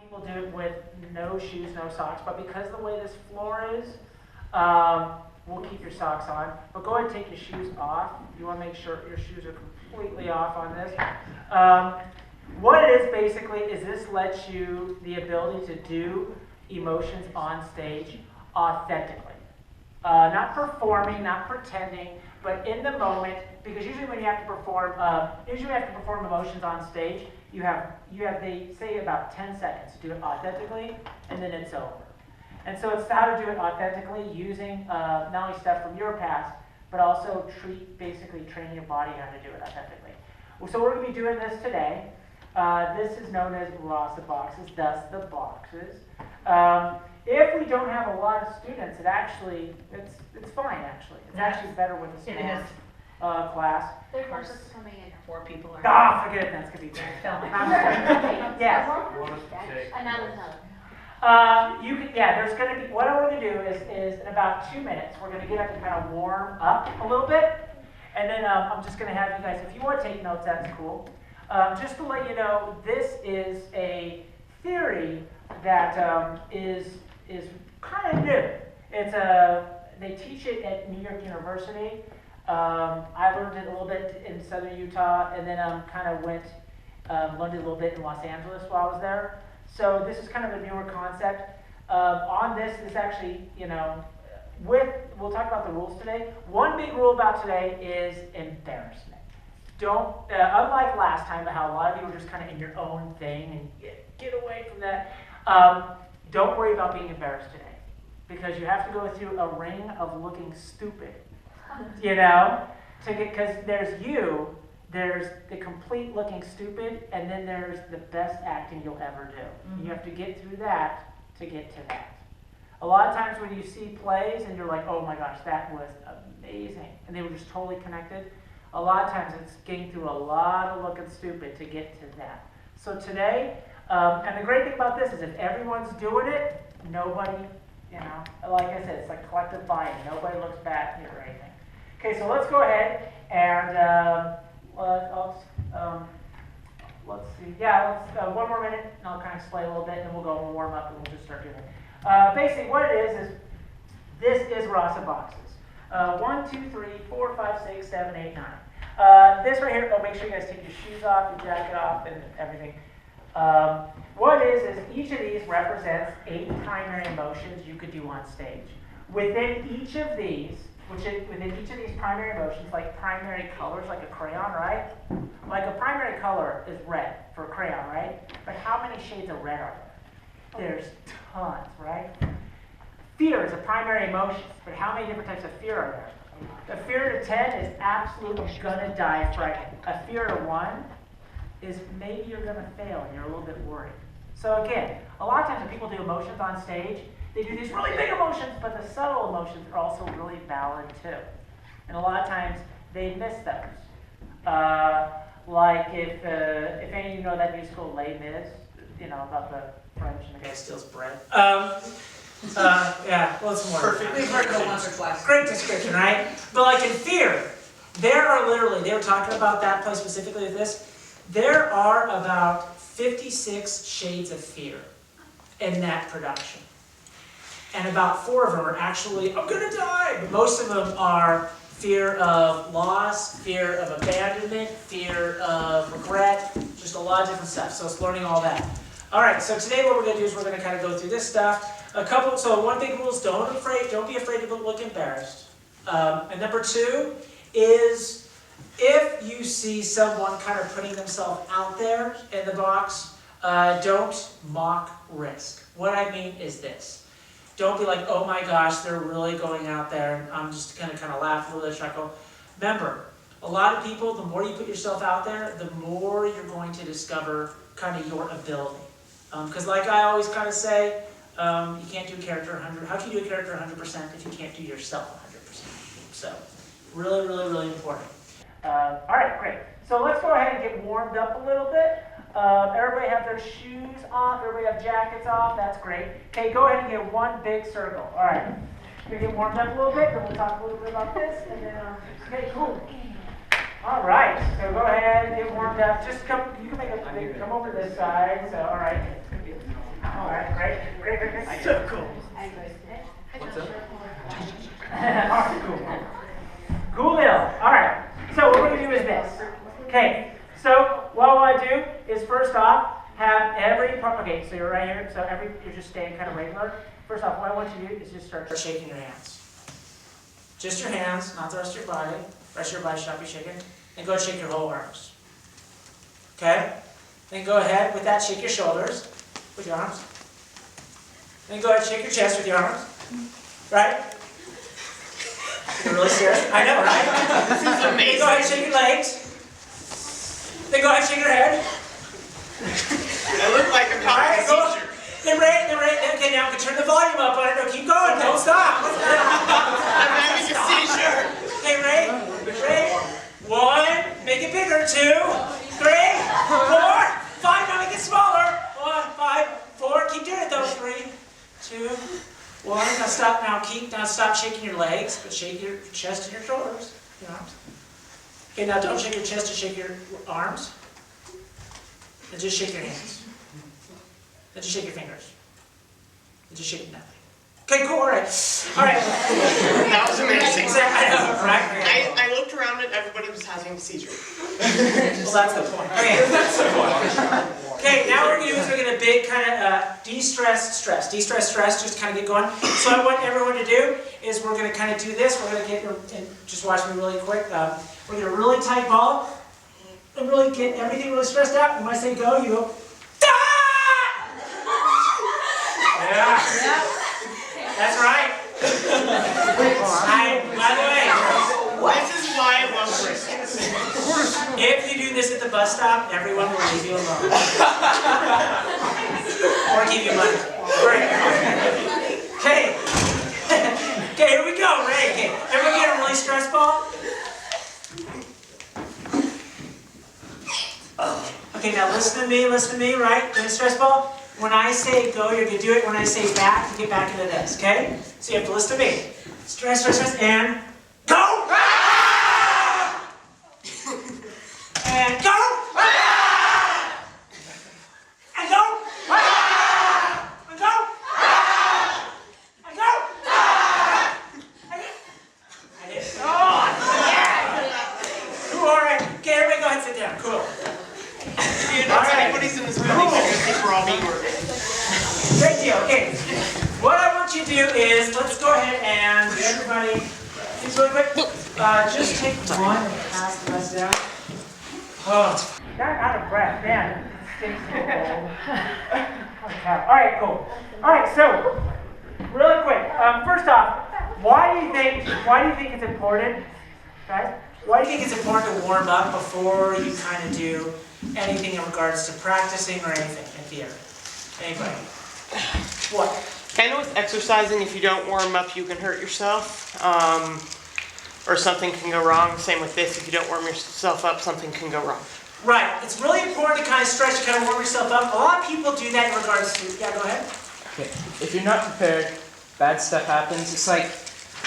people do it with no shoes, no socks, but because of the way this floor is, we'll keep your socks on. But go ahead and take your shoes off. You want to make sure your shoes are completely off on this. What it is basically is this lets you the ability to do emotions on stage authentically. Not performing, not pretending, but in the moment, because usually when you have to perform, emotions on stage, you have they say about 10 seconds to do it authentically, and then it's over. And so it's how to do it authentically using not only stuff from your past, but also basically train your body how to do it authentically. So we're going to be doing this today. This is known as Rasa boxes, thus the boxes. If we don't have a lot of students, it's fine actually. It's actually better with a small class. There's one person coming in. 4 people are. Ah, forget it. That's gonna be great. Yes. There's gonna be. What we're gonna do is in about 2 minutes, we're gonna get up and kind of warm up a little bit, and then I'm just gonna have you guys. If you want to take notes, that's cool. Just to let you know, this is a theory that is kind of new. They teach it at New York University. I learned it a little bit in Southern Utah, and then kind of learned it a little bit in Los Angeles while I was there. So this is kind of a newer concept. On this actually, we'll talk about the rules today. One big rule about today is embarrassment. Don't, unlike last time, how a lot of you were just kind of in your own thing and get away from that. Don't worry about being embarrassed today, because you have to go through a ring of looking stupid. Because there's the complete looking stupid, and then there's the best acting you'll ever do. Mm-hmm. You have to get through that to get to that. A lot of times when you see plays and you're like, oh my gosh, that was amazing, and they were just totally connected, a lot of times it's getting through a lot of looking stupid to get to that. So today, and the great thing about this is if everyone's doing it, nobody, like I said, it's like collective buy-in. Nobody looks bad here or anything. Okay, so let's go ahead and let's see. Yeah, let's one more minute, and I'll kind of explain a little bit, and then we'll go and warm up, and we'll just start doing it. Basically, what it is this is Rasa boxes. 1, 2, 3, 4, 5, 6, 7, 8, 9. This right here. Oh, make sure you guys take your shoes off, your jacket off, and everything. What it is each of these represents 8 primary emotions you could do on stage. Within each of these primary emotions, like primary colors, like a crayon, right? Like a primary color is red for a crayon, right? But how many shades of red are there? There's tons, right? Fear is a primary emotion, but how many different types of fear are there? A fear to 10 is absolutely gonna die frightened. A fear to 1 is maybe you're gonna fail and you're a little bit worried. So again, a lot of times when people do emotions on stage, they do these really big emotions, but the subtle emotions are also really valid too. And a lot of times they miss those. Like if any of you know that musical Les Mis, about the French and the guy steals bread. Yeah, well, it's more perfect. Great description, right? But like in Fear, they were talking about that play specifically with this. There are about 56 shades of fear in that production. And about 4 of them are actually, I'm gonna die! But most of them are fear of loss, fear of abandonment, fear of regret, just a lot of different stuff. So it's learning all that. All right, so today what we're gonna do is we're gonna kind of go through this stuff. So one big rule is don't be afraid to look embarrassed. And number 2 is if you see someone kind of putting themselves out there in the box, don't mock risk. What I mean is this. Don't be like, oh my gosh, they're really going out there, and I'm just going to kind of laugh a little bit, chuckle. Remember, a lot of people, the more you put yourself out there, the more you're going to discover kind of your ability. Because like I always kind of say, you can't do a character 100%. How can you do a character 100% if you can't do yourself 100%? So, really, really, really important. All right, great. So let's go ahead and get warmed up a little bit. Everybody have their shoes off. Everybody have jackets off. That's great. Okay, go ahead and get one big circle. All right. We're going to get warmed up a little bit, then we'll talk a little bit about this. And then, okay, cool. All right. So go ahead and get warmed up. Just come. You can come over to this side. So, all right. All right, great. So cool. What's up? All right, cool. Cool deal. All right. So what we're going to do is this. Okay. So what I want to do is first off have every part. Okay. So you're right here. So you're just staying kind of regular. First off, what I want you to do is just start shaking your hands. Just your hands, not the rest of your body. The rest of your body should not be shaking. And go ahead and shake your whole arms. Okay? Then go ahead with that, shake your shoulders with your arms. Then go ahead and shake your chest with your arms. Right? You're really serious? I know, right? This is amazing. Then go ahead and shake your legs. Then go ahead and shake your head. I look like I'm having a seizure. Then Ray, okay, now we can turn the volume up on it. No, keep going, don't stop. I'm having a seizure. Okay, Ray, 1, make it bigger, 2, 3, 4, 5, now make it smaller. 1, 5, 4, keep doing it though. 3, 2, 1. Now stop. Now stop shaking your legs, but shake your chest and your shoulders, your arms. Okay, now don't shake your chest, just shake your arms. And just shake your hands. Then just shake your fingers. And just shake nothing. Okay, cool, all right. All right. That was amazing. I know, right? I looked around and everybody was having a seizure. Well, that's the point. Okay, that's the point. Okay, now what we're going to do is we're going to big kind of de-stress, stress. De-stress, stress, just kind of get going. So what I want everyone to do is we're going to kind of do this. We're going to get, and just watch me really quick. We're going to really tight ball and really get everything really stressed out. And when I say go, you go, ah! Yeah. That's right. By the way, This is why I love brisket. if you do this at the bus stop, everyone will leave you alone. Or give you money. Great. Okay. Okay, here we go. Ray. Okay. Everyone get a really stress ball? Okay, now listen to me, right? Get a stress ball. When I say go, you're going to do it. When I say back, you get back into this, okay? So you have to listen to me. Stress, stress, stress, and go! Ah! And go! Ah! And go! Ah! And go! Ah! And go! Ah! And go! Oh, yeah! Cool, all right. Okay, everybody go ahead and sit down. Cool. If anybody's in this building, they're going to think we're all being worked. Great deal. Okay. What I want you to do is, let's go ahead and everybody, just really quick, just take one and pass the rest down. Oh, got out of breath, man. It stinks so cold. Okay. All right, cool. All right, so really quick. First off, why do you think it's important, guys? Why do you think it's important to warm up before you kind of do anything in regards to practicing or anything in theater? Anybody? What? Kind of with exercising, if you don't warm up, you can hurt yourself. Or something can go wrong. Same with this, if you don't warm yourself up, something can go wrong. Right. It's really important to kind of stretch, kind of warm yourself up. A lot of people do that in regards to, yeah, go ahead. Okay. If you're not prepared, bad stuff happens. It's like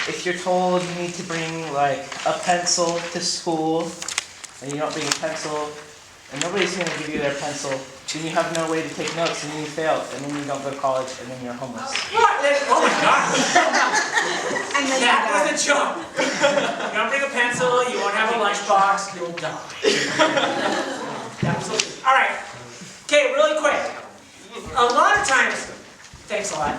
if you're told you need to bring like a pencil to school and you don't bring a pencil and nobody's going to give you their pencil, then you have no way to take notes and then you fail and then you don't go to college and then you're homeless. What? Oh my God. That was a joke. You don't bring a pencil, you won't have a lunchbox, you'll die. Absolutely. All right. Okay, really quick. A lot of times, thanks a lot.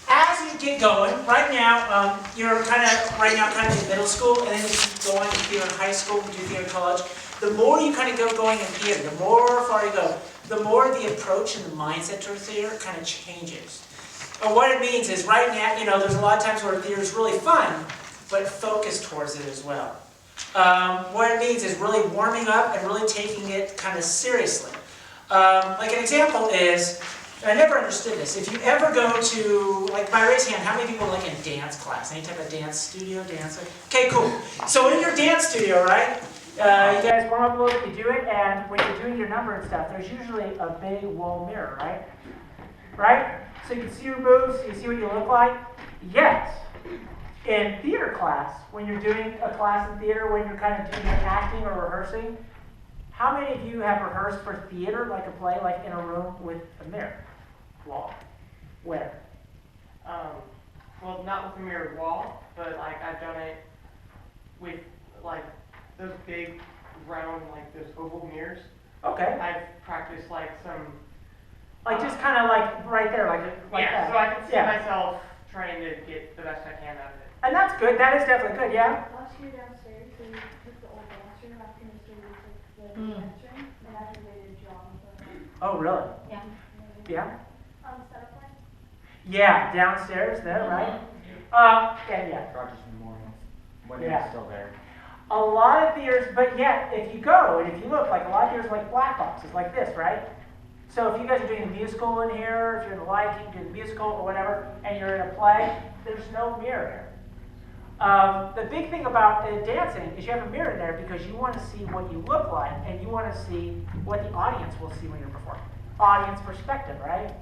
As you get going, right now, you're kind of in middle school, and then you keep going to theater in high school, you do theater in college. The more you kind of go going in theater, the more far you go, the more the approach and the mindset toward theater kind of changes. And what it means is right now, there's a lot of times where theater is really fun, but focus towards it as well. What it means is really warming up and really taking it kind of seriously. Like an example is, I never understood this. If you ever go to, like by raise hand, how many people like in dance class? Any type of dance studio, dancer? Okay, cool. So in your dance studio, right, you guys warm up a little bit, you do it, and when you're doing your number and stuff, there's usually a big wall mirror, right? Right? So you can see your moves, you see what you look like. Yes. In theater class, when you're doing a class in theater, when you're kind of doing your acting or rehearsing, How many of you have rehearsed for theater, like a play, like in a room with a mirror wall? Where? Well, not with a mirrored wall, but like I've done it with like those big round, like those oval mirrors. Okay. I've practiced like some. Like just kind of like right there, like Yeah, that. so I can see Yeah. myself trying to get the best I can out of it. And that's good. That is definitely good. Yeah. Last year downstairs, we took the old dance room, after Mr. Lee took the dance room, and I had to draw with them. Oh, really? Yeah. Yeah. Setup line? Yeah, downstairs there, right? Yeah. Rogers Memorial, when Yeah. it's still there. A lot of theaters, but yet, if you go and if you look, like a lot of theaters are like black boxes, like this, right? So if you guys are doing a musical in here, if you're in the Lion King, doing the musical or whatever, and you're in a play, there's no mirror here. The big thing about dancing is you have a mirror there because you want to see what you look like, and you want to see what the audience will see when you're performing. Audience perspective, right?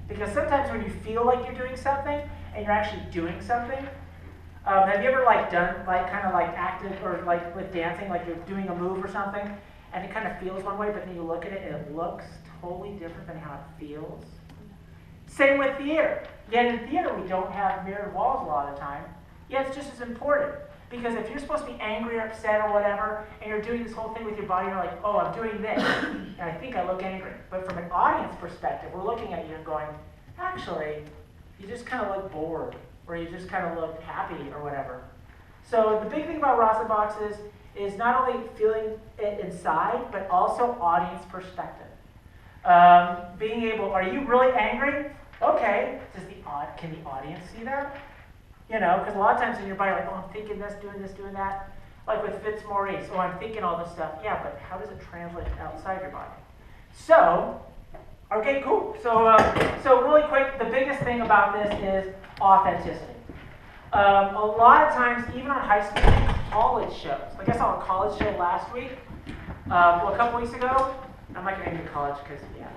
Because sometimes when you feel like you're doing something and you're actually doing something, have you ever like done like kind of like acted or like with dancing, like you're doing a move or something, and it kind of feels one way, but then you look at it and it looks totally different than how it feels? Same with theater. Yet in theater we don't have mirrored walls a lot of the time. Yet it's just as important. Because if you're supposed to be angry or upset or whatever, and you're doing this whole thing with your body, you're like, oh, I'm doing this, and I think I look angry. But from an audience perspective, we're looking at you and going, actually, you just kind of look bored, or you just kind of look happy or whatever. So the big thing about Rasa boxes is not only feeling it inside, but also audience perspective. Being able, are you really angry? Okay, can the audience see that? You know, because a lot of times in your body, like, oh, I'm thinking this, doing that. Like with FITZ MAURICE, oh, I'm thinking all this stuff. Yeah, but how does it translate outside your body? So, okay, cool. So, so really quick, the biggest thing about this is authenticity. A lot of times, even on high school and college shows, like I saw a college show last week, well, a couple weeks ago. I'm not going to name the college because, yeah.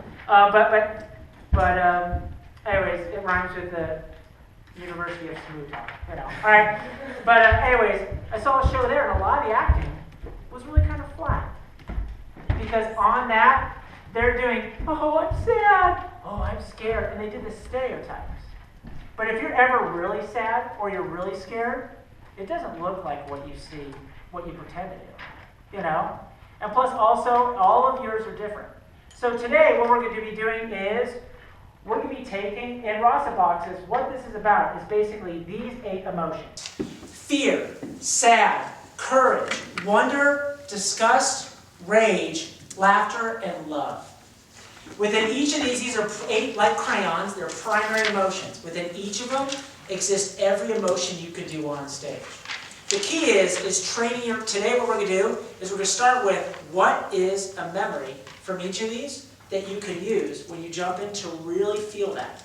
But anyways, it rhymes with the University of Smooth Talk, you know. All right. But anyways, I saw a show there, and a lot of the acting was really kind of flat. Because on that, they're doing, oh, I'm sad, oh, I'm scared, and they did the stereotypes. But if you're ever really sad or you're really scared, it doesn't look like what you see, what you pretend to do, you know? And plus also, all of yours are different. So today, what we're going to be doing is, we're going to be taking, in Rasa boxes, what this is about is basically these 8 emotions. Fear, sad, courage, wonder, disgust, rage, laughter, and love. Within each of these are 8 like crayons, they're primary emotions. Within each of them exists every emotion you could do on stage. The key is training your, today what we're going to do is we're going to start with what is a memory from each of these that you can use when you jump in to really feel that.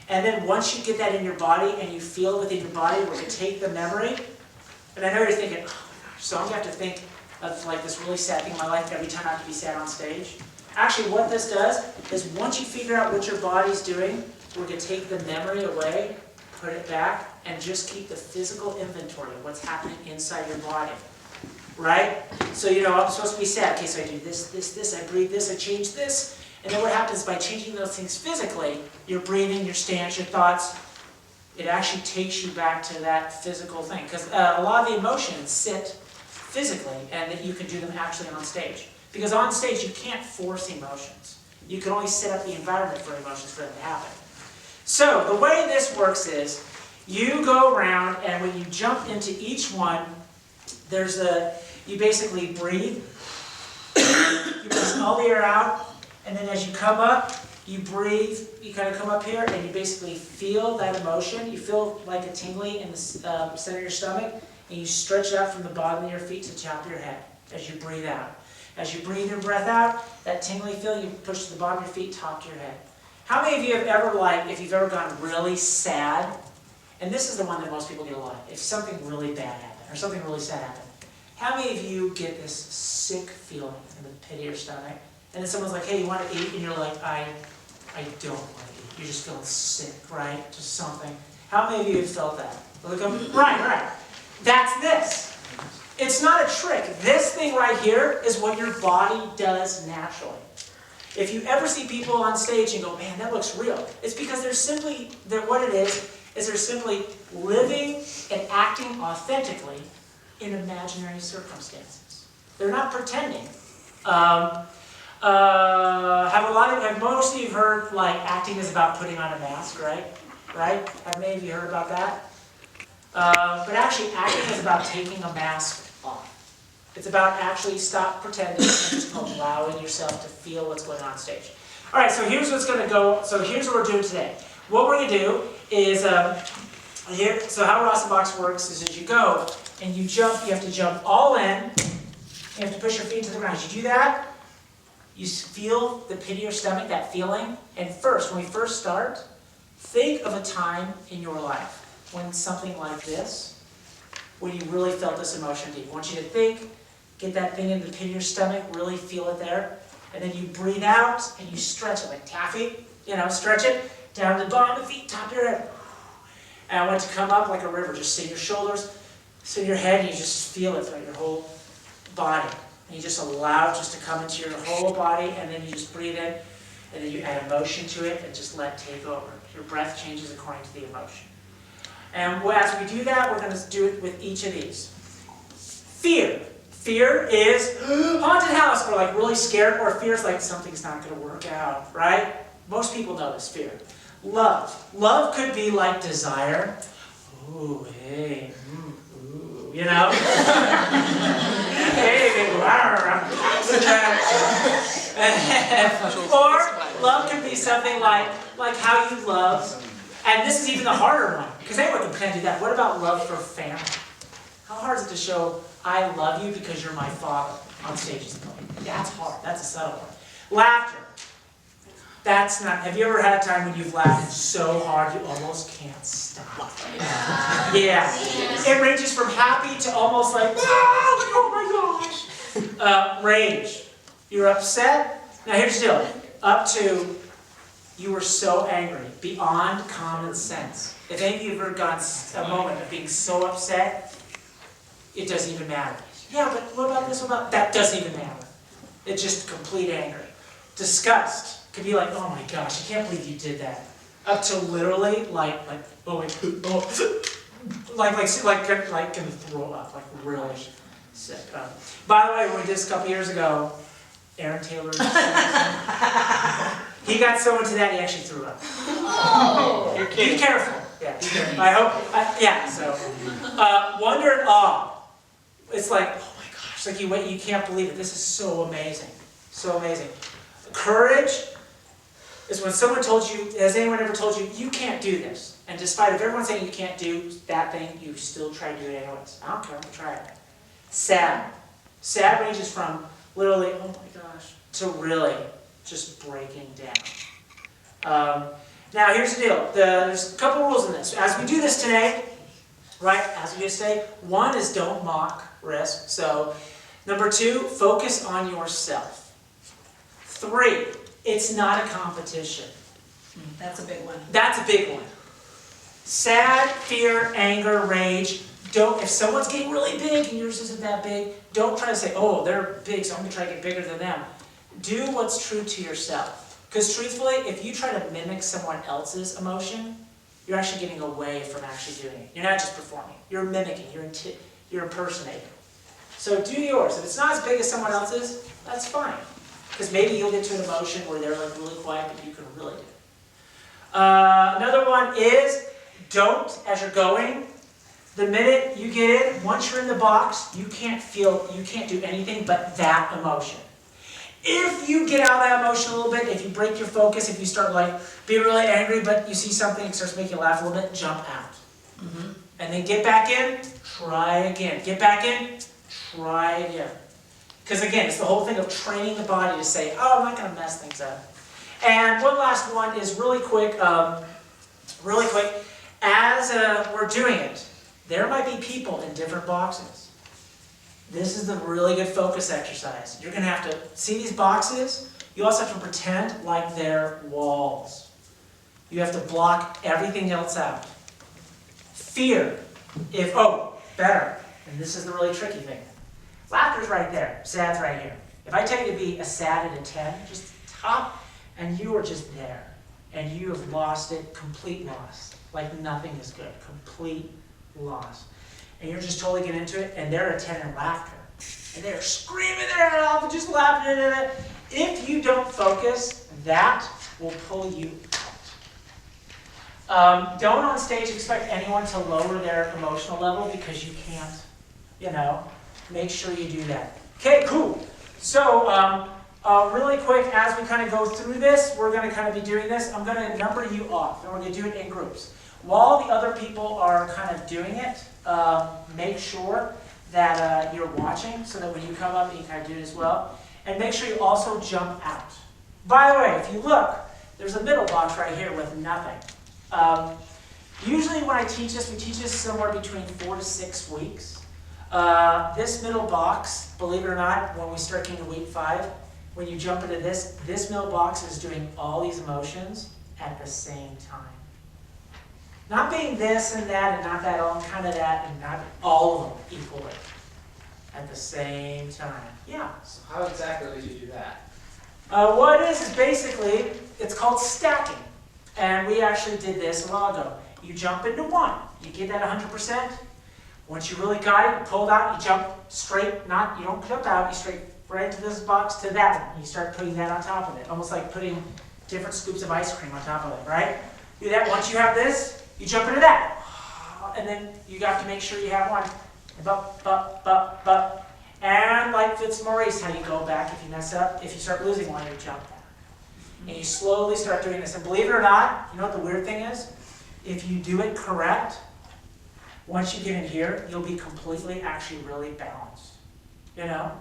And then once you get that in your body and you feel it within your body, we're going to take the memory. And I know you're thinking, oh my gosh, so I'm going to have to think of like this really sad thing in my life every time I have to be sad on stage. Actually, what this does is once you figure out what your body's doing, we're going to take the memory away, put it back, and just keep the physical inventory of what's happening inside your body. Right? So, you know, I'm supposed to be sad. Okay, so I do this, I breathe this, I change this. And then what happens by changing those things physically, your breathing, your stance, your thoughts, it actually takes you back to that physical thing. Because a lot of the emotions sit physically, and that you can do them actually on stage. Because on stage, you can't force emotions. You can only set up the environment for emotions for them to happen. So, the way this works is, you go around, and when you jump into each one, you basically breathe, you push all the air out, and then as you come up, you breathe, you kind of come up here, and you basically feel that emotion. You feel like a tingling in the center of your stomach, and you stretch it out from the bottom of your feet to the top of your head as you breathe out. As you breathe your breath out, that tingly feeling, you push to the bottom of your feet, top of your head. How many of you have ever, if you've ever gone really sad, and this is the one that most people get a lot, if something really bad happened, or something really sad happened, how many of you get this sick feeling in the pit of your stomach? And then someone's like, hey, you want to eat? And you're like, I don't want to eat. You're just feeling sick, right? Just something. How many of you have felt that? Right. That's this. It's not a trick. This thing right here is what your body does naturally. If you ever see people on stage and go, man, that looks real, it's because what it is they're simply living and acting authentically in imaginary circumstances. They're not pretending. Have most of you heard like acting is about putting on a mask, right? Right? Have many of you heard about that? But actually, acting is about taking a mask off. It's about actually stop pretending and just allowing yourself to feel what's going on stage. All right, so here's what's going to go. So here's what we're doing today. What we're going to do is here. So how Ross and Box works is as you go and you jump, you have to jump all in. You have to push your feet to the ground. As you do that, you feel the pit of your stomach, that feeling. And first, when we first start, think of a time in your life when something like this, when you really felt this emotion deep. I want you to think, get that thing in the pit of your stomach, really feel it there. And then you breathe out and you stretch it like taffy. Stretch it down to the bottom of the feet, top of your head. And I want it to come up like a river. Just sit your shoulders, sit your head, and you just feel it throughout your whole body. And you just allow it just to come into your whole body, and then you just breathe in, and then you add emotion to it, and just let it take over. Your breath changes according to the emotion. And as we do that, we're going to do it with each of these. Fear. Fear is haunted house, or like really scared, or fear is like something's not going to work out, right? Most people know this fear. Love. Love could be like desire. Ooh, hey, ooh, Hey, or love could be something like how you love. And this is even the harder one, because anyone can pretend to do that. What about love for family? How hard is it to show I love you because you're my father on stages? That's hard. That's a subtle one. Laughter. That's not. Have you ever had a time when you've laughed so hard you almost can't stop? Yeah. It ranges from happy to almost like, oh my gosh. Rage. You're upset. Now here's the deal. Up to you were so angry, beyond common sense. If any of you have ever gotten a moment of being so upset, it doesn't even matter. Yeah, but what about this? What about that? Doesn't even matter. It's just complete anger. Disgust could be like, oh my gosh, I can't believe you did that. Up to literally like oh wait, oh, like gonna throw up, like really sick. By the way, when we did this a couple years ago, Aaron Taylor. He got so into that he actually threw up. Oh, you're kidding. Be careful. Yeah, be careful. I hope. Yeah. So, wonder and awe. It's like, oh my gosh, like you can't believe it. This is so amazing, so amazing. Courage is when someone told you. Has anyone ever told you you can't do this? And despite of everyone saying you can't do that thing, you still try to do it anyways. I don't care. I'm gonna try it. Sad. Sad ranges from literally, oh my gosh, to really just breaking down. Now here's the deal. There's a couple rules in this. As we do this today, right? As we do this today, one is don't mock risk. So, number 2, focus on yourself. 3, it's not a competition. That's a big one. That's a big one. Sad, fear, anger, rage. If someone's getting really big and yours isn't that big, don't try to say, oh, they're big, so I'm going to try to get bigger than them. Do what's true to yourself. Because truthfully, if you try to mimic someone else's emotion, you're actually getting away from actually doing it. You're not just performing. You're mimicking. You're impersonating. So do yours. If it's not as big as someone else's, that's fine. Because maybe you'll get to an emotion where they're like really quiet, but you can really do it. Another one is don't, as you're going, the minute you get in, once you're in the box, you can't do anything but that emotion. If you get out of that emotion a little bit, if you break your focus, if you start like being really angry, but you see something that starts making you laugh a little bit, jump out. Mm-hmm. And then get back in, try again. Get back in, try again. Because again, it's the whole thing of training the body to say, oh, I'm not going to mess things up. And one last one is really quick. As we're doing it, there might be people in different boxes. This is the really good focus exercise. You're going to have to see these boxes. You also have to pretend like they're walls. You have to block everything else out. Fear. Better. And this is the really tricky thing. Laughter's right there, sad's right here. If I tell you to be a sad at a 10, just top, and you are just there, and you have lost it, complete loss. Like nothing is good, complete loss. And you're just totally getting into it, and they're a 10 in laughter. And they're screaming their head off and just laughing at it. If you don't focus, that will pull you out. Don't on stage expect anyone to lower their emotional level because you can't, you know. Make sure you do that. Okay, cool. So, really quick, as we kind of go through this, we're going to kind of be doing this. I'm going to number you off, and we're going to do it in groups. While the other people are kind of doing it, make sure that you're watching so that when you come up, you can kind of do it as well. And make sure you also jump out. By the way, if you look, there's a middle box right here with nothing. Usually when I teach this, we teach this somewhere between 4 to 6 weeks. This middle box, believe it or not, when we start getting to week 5, when you jump into this middle box is doing all these emotions at the same time. Not being this and that and not that, all kind of that, and not all of them equally at the same time. Yeah. So how exactly would you do that? What it is basically, it's called stacking. And we actually did this a while ago. You jump into one. You get that 100%. Once you really got it, you pull it out, you jump straight, you don't jump out, you straight right into this box to that one. You start putting that on top of it. Almost like putting different scoops of ice cream on top of it, right? Do that. Once you have this, you jump into that. And then you have to make sure you have one. And like FITZ MAURICE, how you go back if you mess up. If you start losing one, you jump back. And you slowly start doing this. And believe it or not, you know what the weird thing is? If you do it correct, once you get in here, you'll be completely, actually really balanced. You know?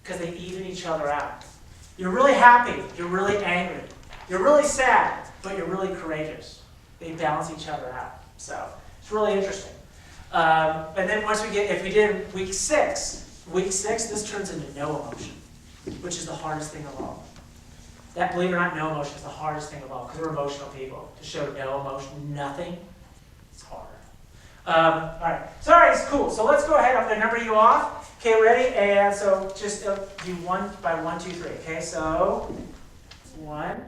Because they even each other out. You're really happy, you're really angry. You're really sad, but you're really courageous. They balance each other out. So, it's really interesting. And then once if we did week 6, this turns into no emotion, which is the hardest thing of all. That, believe it or not, no emotion is the hardest thing of all, because we're emotional people. To show no emotion, nothing, it's hard. All right, so all right, it's cool. So let's go ahead, I'm going to number you off. Okay, ready? And so just do 1 by 1, 2, 3. Okay, so 1,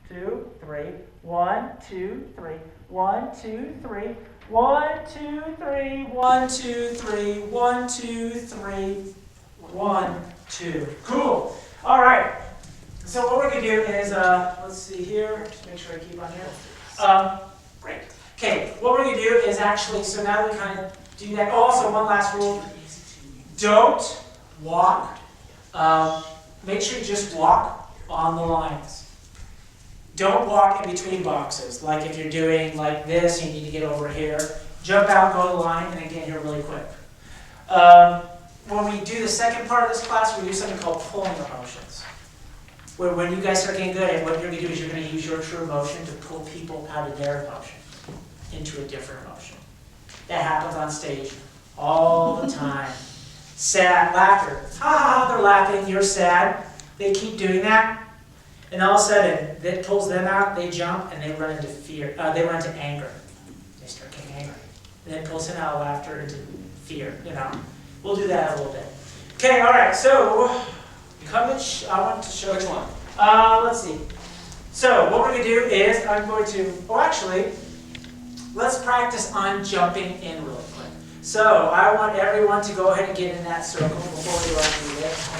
2, 3, 1, 2, 3, 1, 2, 3, 1, 2, 3, 1, 2, 3, 1, 2, 3, 1, 2. Cool. All right. So what we're going to do is, let's see here, just make sure I keep on here. Great. Okay, what we're going to do is actually, so now that we kind of do that, also one last rule, don't walk, make sure you just walk on the lines. Don't walk in between boxes, like if you're doing like this, you need to get over here, jump out, go to the line, and then get here really quick. When we do the second part of this class, we do something called pulling emotions. Where when you guys start getting good at what you're going to do is you're going to use your true emotion to pull people out of their emotion into a different emotion. That happens on stage all the time. Sad, laughter. Ha ha, they're laughing, you're sad. They keep doing that. And all of a sudden, that pulls them out, they jump, and they run into fear. They run into anger. They start getting angry. And then pulls him out of laughter into fear, you know. We'll do that a little bit. Okay, all right, so I want to show Which one? Let's see. So what we're going to do is let's practice on jumping in really quick. So I want everyone to go ahead and get in that circle before we run through it.